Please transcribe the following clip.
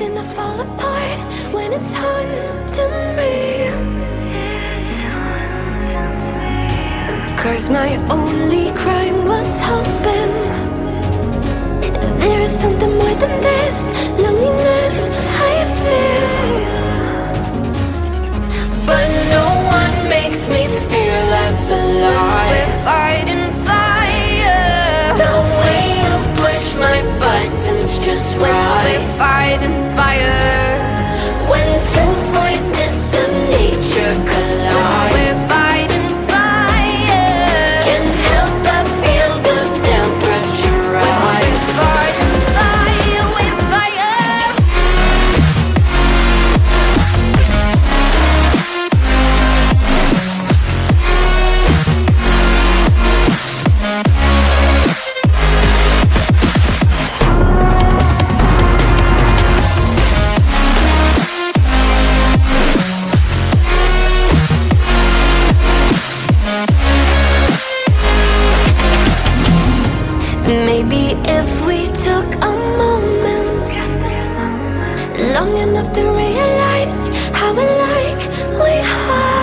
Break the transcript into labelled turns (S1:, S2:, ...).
S1: everything to fall apart when it's haunting me. Cause my only crime was hoping there is something more than this loneliness I feel. But no one makes me feel less alive. We're fighting fire. The way you push my buttons just right. We're fighting fire. When two voices of nature collide. We're fighting fire. Can't help but feel the temperature rise. We're fighting fire. We're fire. Maybe if we took a moment long enough to realize how alike we are.